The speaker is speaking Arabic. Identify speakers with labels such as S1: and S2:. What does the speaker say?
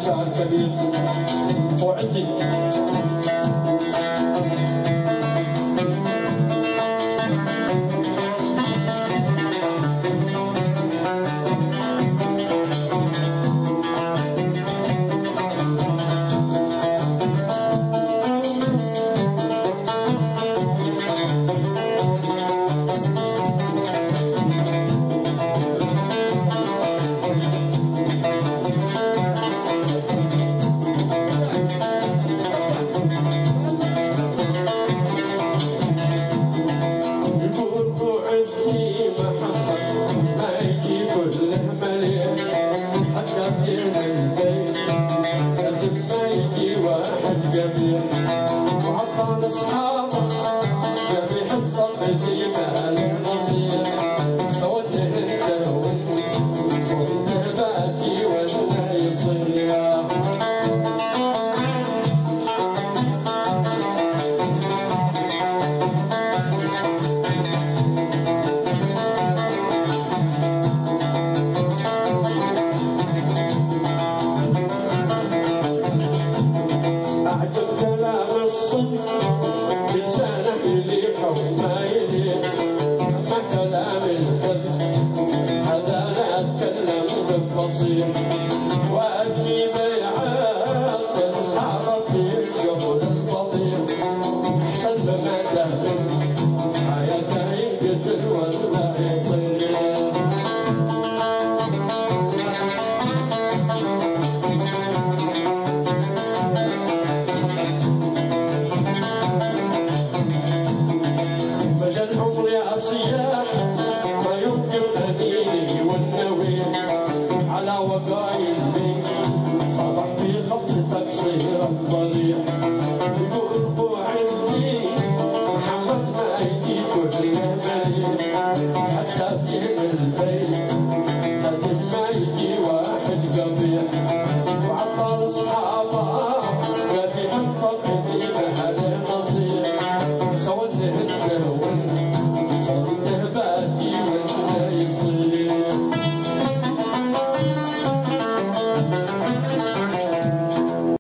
S1: شعر كبير وعزي وعطان اصحابه جميع الطب في مال المصير صوته انت صوته باكي وانه يصير لسانك يليق وما يليق أما كلام الكذب هذا لا أتكلم بالفصيح وأدري